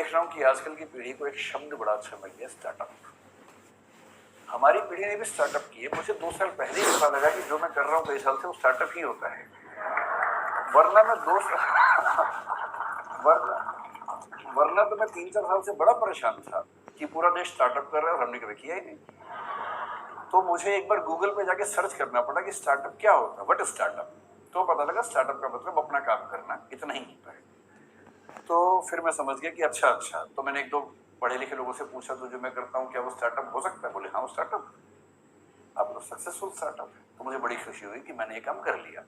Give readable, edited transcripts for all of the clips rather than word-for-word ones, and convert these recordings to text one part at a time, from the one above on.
देख रहा हूँ कि आजकल की पीढ़ी को एक शब्द बड़ा अच्छा मिल गया, स्टार्टअप। हमारी पीढ़ी ने भी स्टार्टअप किए। मुझे 2 साल पहले ही पता लगा कि जो मैं कर रहा हूँ कई साल से वो स्टार्टअप ही होता है। वरना मैं वरना तो मैं 3-4 साल से बड़ा परेशान था कि पूरा देश स्टार्टअप कर रहा है और हमने कभी किया ही नहीं। तो मुझे एक बार गूगल पे जाके सर्च करना पड़ा कि स्टार्टअप क्या होता है, व्हाट इज स्टार्टअप। तो पता लगा स्टार्टअप का मतलब अपना काम करना, इतना ही होता है। तो फिर मैं समझ गया कि अच्छा। तो मैंने 1-2 पढ़े लिखे लोगों से पूछा, तो जो मैं करता हूँ क्या वो स्टार्टअप हो सकता है? बोले हाँ वो स्टार्टअप। आप लोग सक्सेसफुल स्टार्टअप है। तो मुझे बड़ी खुशी हुई कि मैंने ये काम कर लिया।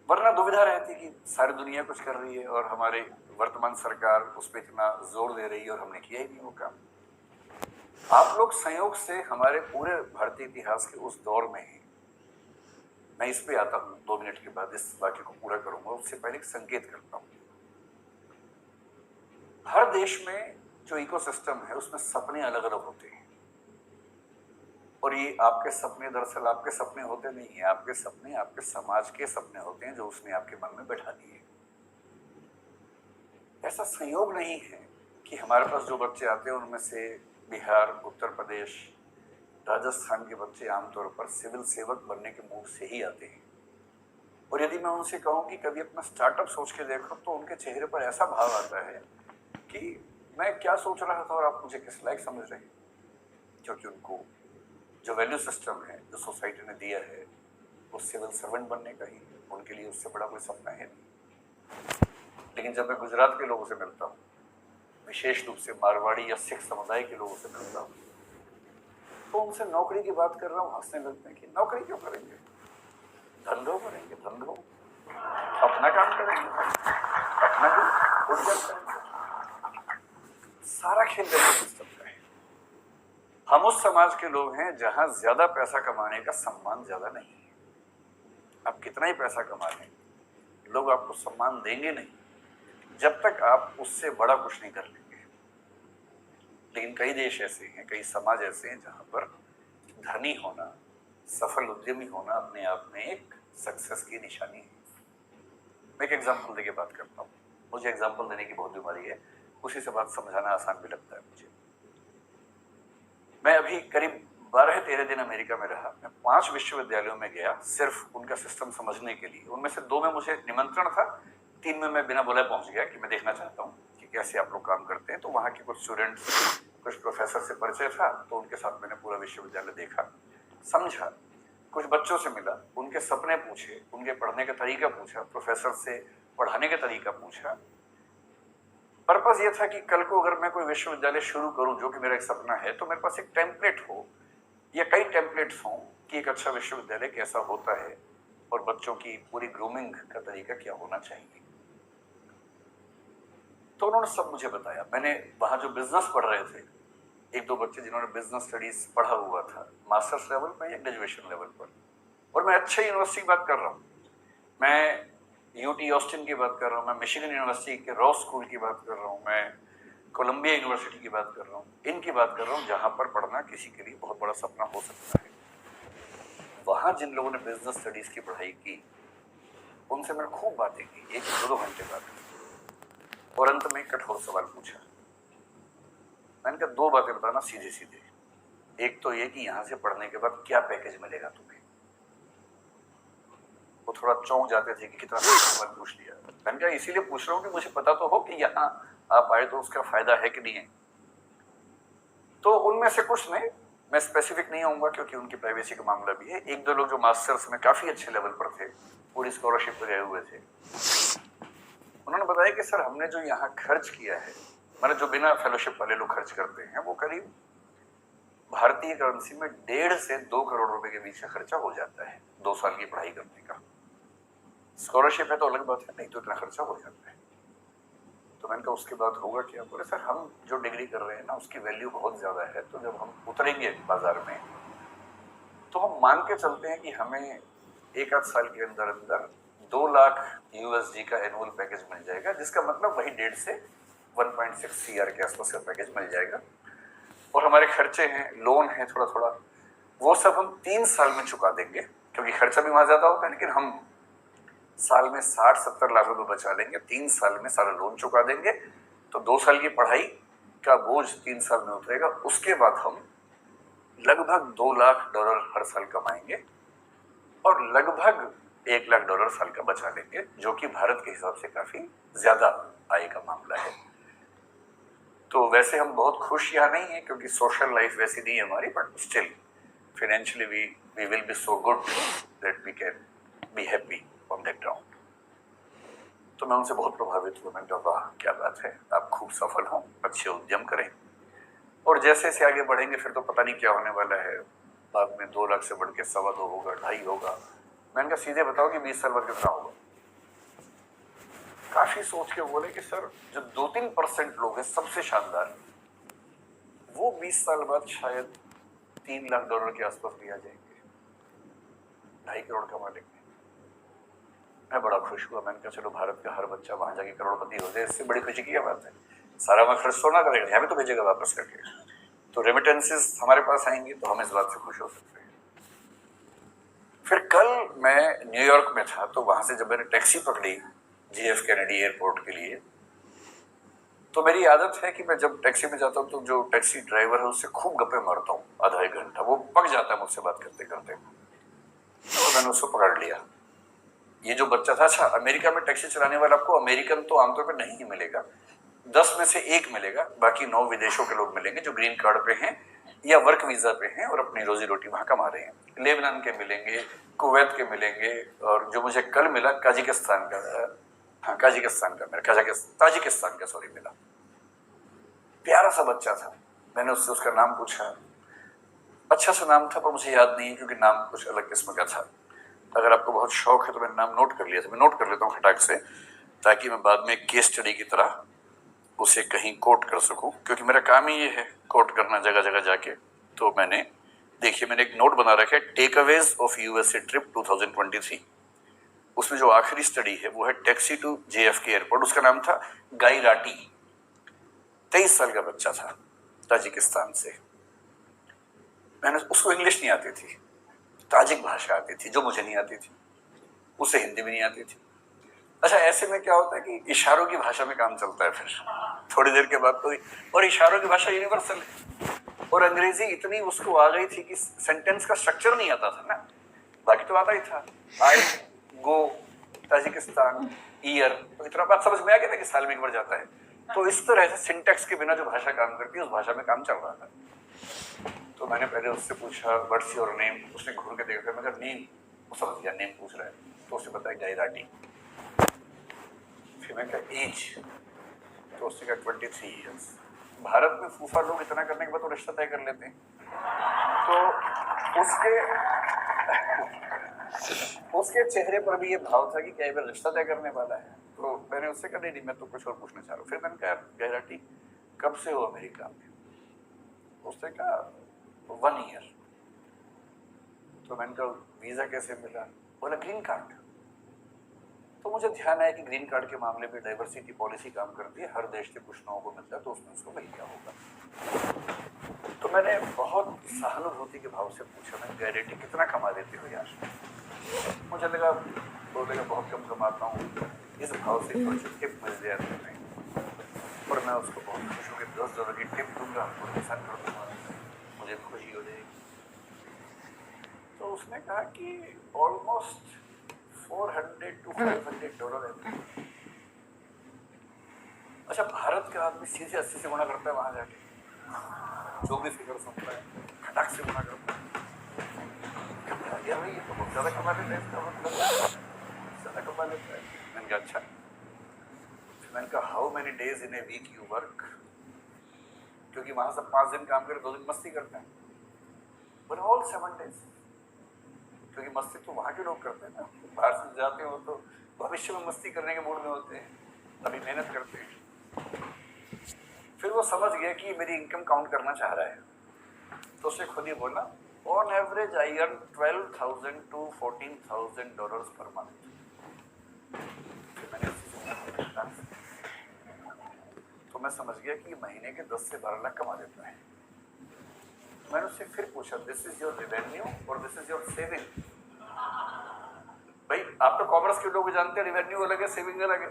वरना दुविधा रहती कि सारी दुनिया कुछ कर रही है और हमारे वर्तमान सरकार उस पर इतना जोर दे रही है और हमने किया ही नहीं वो काम। आप लोग संयोग से हमारे पूरे भारतीय इतिहास के उस दौर में हैं। मैं इस पे आता हूँ 2 मिनट के बाद, इस वाक्य को पूरा करूंगा। उससे पहले एक संकेत करता हूँ। हर देश में जो इकोसिस्टम है उसमें सपने अलग अलग होते हैं, और ये आपके सपने दरअसल आपके सपने होते नहीं है। आपके सपने आपके समाज के सपने होते हैं जो उसने आपके मन में बैठा दिए। ऐसा संयोग नहीं है कि हमारे पास जो बच्चे आते हैं उनमें से बिहार, उत्तर प्रदेश, राजस्थान के बच्चे आमतौर पर सिविल सेवक बनने के मूड से ही आते हैं। और यदि मैं उनसे कहूं कि कभी अपना स्टार्टअप सोच के देखो, तो उनके चेहरे पर ऐसा भाव आता है कि मैं क्या सोच रहा था और आप मुझे किस लायक समझ रहे हैं। क्योंकि उनको जो वैल्यू सिस्टम है जो सोसाइटी ने दिया है वो सिविल सर्वेंट बनने का ही है। उनके लिए उससे बड़ा कोई सपना है नहीं। लेकिन जब मैं गुजरात के लोगों से मिलता हूँ, विशेष रूप से मारवाड़ी या सिख समुदाय के लोगों से मिलता हूँ, तो उनसे नौकरी की बात कर रहा हूँ, हंसने लगते हैं कि नौकरी क्यों करेंगे, धंधो करेंगे, धंधो अपना काम करेंगे, अपना भी उद्योग करेंगे। सारा खेल वैल्यू सिस्टम का है। हम उस समाज के लोग हैं जहां ज्यादा पैसा कमाने का सम्मान ज्यादा नहीं है। आप कितना ही पैसा कमा लें, लोग आपको सम्मान देंगे नहीं जब तक आप उससे बड़ा कुछ नहीं कर लेंगे। लेकिन कई देश ऐसे हैं, कई समाज ऐसे हैं जहां पर धनी होना, सफल उद्यमी होना अपने आप में एक सक्सेस की निशानी है। मैं एक एग्जांपल देके बात करता हूँ। मुझे एग्जांपल देने की बहुत बीमारी है, उसी से बात समझाना आसान भी लगता है मुझे। मैं अभी करीब 12-13 दिन अमेरिका में रहा। मैं 5 विश्वविद्यालयों में गया सिर्फ उनका सिस्टम समझने के लिए। उनमें से 2 में मुझे निमंत्रण था, 3 में मैं बिना बोले पहुंच गया कि मैं देखना चाहता हूँ कि कैसे आप लोग काम करते हैं। तो वहां के कुछ स्टूडेंट्स, कुछ प्रोफेसर से परिचय था, तो उनके साथ मैंने पूरा विश्वविद्यालय देखा, समझा, कुछ बच्चों से मिला, उनके सपने पूछे, उनके पढ़ने का तरीका पूछा, प्रोफेसर से पढ़ाने का तरीका पूछा। पर्पस ये था कि कल को अगर मैं कोई विश्वविद्यालय शुरू करूं, जो कि मेरा एक सपना है, तो मेरे पास एक टेम्पलेट हो या कई टेम्पलेट्स हों कि एक अच्छा विश्वविद्यालय कैसा होता है और बच्चों की पूरी ग्रूमिंग का तरीका क्या होना चाहिए। तो उन्होंने सब मुझे बताया। मैंने वहां जो बिजनेस पढ़ रहे थे, 1-2 बच्चे जिन्होंने बिजनेस स्टडीज पढ़ा हुआ था मास्टर्स लेवल पर या ग्रेजुएशन लेवल पर, और मैं अच्छे यूनिवर्सिटी की बात कर रहा हूँ, मैं यूटी ऑस्टिन की बात कर रहा हूँ, मैं मिशिगन यूनिवर्सिटी के रॉ स्कूल की बात कर रहा हूँ, मैं कोलंबिया यूनिवर्सिटी की बात कर रहा हूँ, इनकी बात कर रहा हूँ जहां पर पढ़ना किसी के लिए बहुत बड़ा सपना हो सकता है। वहां जिन लोगों ने बिजनेस स्टडीज की पढ़ाई की, उनसे मैंने खूब बातें की, 1-2 घंटे बात की, और अंत में एक कठोर सवाल पूछा। मैंने कहा 2 बातें बताना सीधे सीधे। एक तो ये कि यहां से पढ़ने के बाद क्या पैकेज मिलेगा तुम्हें। वो थोड़ा चौंक जाते थे कि कितना सवाल पूछ लिया। मैंने कहा इसीलिए पूछ रहा हूँ कि मुझे पता तो हो कि यहाँ आप आए तो उसका फायदा है कि नहीं है। तो उनमें से कुछ ने, मैं स्पेसिफिक नहीं आऊंगा क्योंकि उनकी प्राइवेसी का मामला भी है, 1-2 लोग जो मास्टर्स में काफी अच्छे लेवल पर थे, पूरी स्कॉलरशिप पे गए हुए थे, उन्होंने बताया कि सर हमने जो यहाँ खर्च किया है, मैंने जो बिना फेलोशिप वाले लोग खर्च करते हैं, वो करीब भारतीय करेंसी में 1.5 से 2 करोड़ रुपए के बीच का खर्चा हो जाता है 2 साल की पढ़ाई करने का। स्कॉलरशिप है तो अलग बात है, नहीं तो इतना खर्चा हो जाता है। तो मैंने कहा उसके बाद होगा क्या? बोले सर हम जो डिग्री कर रहे हैं ना उसकी वैल्यू बहुत ज्यादा है, तो जब हम उतरेंगे बाजार में तो हम मान के चलते हैं कि हमें 1-8 साल के अंदर अंदर 2 लाख यूएसडी का एनुअल पैकेज मिल जाएगा, जिसका मतलब वही 1.5 से 1.6 सीआर के आसपास का पैकेज मिल जाएगा। और हमारे खर्चे हैं, लोन है थोड़ा थोड़ा, वो सब हम 3 साल में चुका देंगे, क्योंकि खर्चा भी वहां ज्यादा होता है, लेकिन हम साल में 60-70 लाख रुपए बचा लेंगे, 3 साल में सारा लोन चुका देंगे, तो 2 साल की पढ़ाई का बोझ 3 साल में उतरेगा। उसके बाद हम लगभग $2 लाख हर साल कमाएंगे और लगभग $1 लाख साल का बचा लेंगे, जो कि भारत के हिसाब से काफी ज्यादा आय का मामला है। तो वैसे हम बहुत खुश यहाँ नहीं है क्योंकि सोशल लाइफ वैसी नहीं है हमारी, but still financially we will be so good that we can be happy on that ground. तो मैं उनसे बहुत प्रभावित हुआ। मैंने कहा वाह क्या बात है, आप खूब सफल हों, अच्छे उद्यम करें और जैसे से आगे बढ़ेंगे फिर तो पता नहीं क्या होने वाला है। बाद में 2 लाख से बढ़ के 2.25 होगा, 2.5 होगा। मैंने कहा सीधे बताओ कि 20 साल बाद कितना होगा। काफी सोच के बोले कि सर जो 2-3% लोग हैं सबसे शानदार, वो 20 साल बाद शायद $3 लाख के आसपास भी आ जाएंगे, 2.5 करोड़ कमा लेंगे। मैं बड़ा खुश हुआ। मैंने कहा चलो भारत का हर बच्चा वहां जाके करोड़पति हो जाए, इससे बड़ी खुशी की क्या बात है। सारा मैं खर्च तो ना करेगा, यहाँ भी तो भेजेगा वापस करके। तो रेमिटेंसेस हमारे पास आएंगी तो हम इस बात से खुश हो सकते हैं। फिर कल मैं न्यूयॉर्क में था, तो वहां से जब मैंने टैक्सी पकड़ी JF कैनेडी एयरपोर्ट के लिए, तो मेरी आदत है कि मैं जब टैक्सी में जाता हूँ तो जो टैक्सी ड्राइवर है उससे खूब गप्पे मारता हूँ आधा एक घंटा। वो पक जाता है मुझसे बात करते करते। तो मैंने उसको पकड़ लिया। ये जो बच्चा था, अच्छा अमेरिका में टैक्सी चलाने वाला आपको अमेरिकन तो आमतौर पर नहीं मिलेगा, 10 में से 1 मिलेगा, बाकी 9 विदेशों के लोग मिलेंगे जो ग्रीन कार्ड पे हैं या वर्क वीजा पे हैं और अपनी रोजी रोटी वहां कमा रहे हैं। लेबनान के मिलेंगे, कुवैत के मिलेंगे, और जो मुझे कल मिला ताजिकिस्तान का मिला। प्यारा सा बच्चा था। मैंने उससे उसका नाम पूछा, अच्छा सा नाम था पर मुझे याद नहीं क्योंकि नाम कुछ अलग किस्म का था। अगर आपको बहुत शौक है तो मैंने नाम नोट कर लिया था। मैं नोट कर लेता हूँ खटाक से, ताकि मैं बाद में केस स्टडी की तरह उसे कहीं कोट कर सकूं, क्योंकि मेरा काम ही ये है कोट करना जगह जगह जाके। तो मैंने एक नोट बना रखा है, टेकअवेज ऑफ USA ट्रिप 2023। उसमें जो आखिरी स्टडी है वो है टैक्सी टू JFK एयरपोर्ट। उसका नाम था गाई राटी। 23 साल का बच्चा था, ताजिकिस्तान से। मैंने उसको इंग्लिश नहीं आती थी, ताजिक भाषा आती थी जो मुझे नहीं आती थी, उसे हिंदी भी नहीं आती थी। अच्छा ऐसे में क्या होता है कि इशारों की भाषा में काम चलता है फिर थोड़ी देर के बाद तो। और इशारों की भाषा यूनिवर्सल है, और अंग्रेजी इतनी उसको आ गई थी कि सेंटेंस का स्ट्रक्चर नहीं आता था ना, बाकी तो आता ही था। आई गो ताजिकिस्तान ईयर, तो इतना बात समझ में आ गया था कि साल में एक बार जाता है। तो इस तरह से सिंटेक्स के बिना जो भाषा काम करती है उस भाषा में काम चल रहा था। तो मैंने पहले उससे पूछा व्हाट्स योर नेम। उसने घूर के देखा, मैं कहा नेम, वो समझ गया नेम पूछ रहा है, तो उसने बताया गाई राटी। फिर मैं कहा एज, तो उसने कहा 23 ईयर्स। भारत में फूफा लोग इतना करने के बाद तो रिश्ता तय कर लेते हैं। तो उसके चेहरे पर भी ये भाव था कि क्या ये रिश्ता तय करने वाला है। तो मैंने उससे कहा नहीं मैं तो कुछ और पूछना चाह रहा हूँ। फिर मैंने कहा गाई राटी कब से हो अमेरिका में? उसने कहा 1 ईयर। तो मैंने कहा वीजा कैसे मिला? बोला ग्रीन कार्ड। तो मुझे ध्यान आया कि ग्रीन कार्ड के मामले में डाइवर्सिटी पॉलिसी काम करती है, हर देश के कुछ लोगों को मिलता है, तो उसमें उसको मिल गया होगा। तो मैंने बहुत सहानुभूति के भाव से पूछा, मैं गाई राटी कितना कमा देती हो यार? मुझे लगा बोलेगा बहुत कम कमाता हूँ, इस भाव से थोड़ी सी टिप मिल जाए और मैं उसको बहुत खुश होकर $10 की टिप दूंगा और के साथ कर दूंगा, मुझे खुशी हो जाएगी। तो उसने कहा कि ऑलमोस्ट $400 to $500 है। अच्छा भारत का आदमी सीधे 80 से गुणा करता है वहां जाके, जो भी फिगर सुनता है खटाक से गुणा करता है। भाई ये तो बहुत ज्यादा कमा लेता है, इसका मतलब ज्यादा कमा लेता है। मैंने कहा अच्छा। मैंने कहा how many days in a week you work? क्योंकि वहां सब 5 दिन काम करे, 2 दिन मस्ती करते हैं। बोले ऑल 7 days, क्योंकि मस्ती तो वहां के लोग करते हैं ना, बाहर से जाते हो तो भविष्य में मस्ती करने के मूड में होते हैं, अभी मेहनत करते हैं। फिर वो समझ गया कि मेरी इनकम काउंट करना चाह रहा है, तो उसने खुद ही बोला on average I earn $12,000 to $14,000 per month. तो मैं समझ गया कि महीने के 10 से 12 लाख कमा देता है। मैंने उससे फिर पूछा दिस इज योर रेवेन्यू और दिस इज योर सेविंग? भाई आप तो कॉमर्स के लोग जानते हैं, रेवेन्यू अलग है, सेविंग अलग है।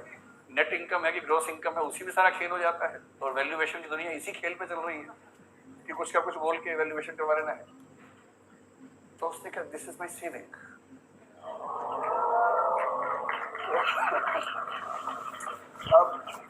नेट इनकम है कि ग्रॉस इनकम है, उसी में सारा खेल हो जाता है। और वैल्यूएशन की दुनिया इसी खेल पे चल रही है कि कुछ का कुछ बोल के वैल्यूएशन के बारे में है। तो उसने कहा दिस इज माई सेविंग। अब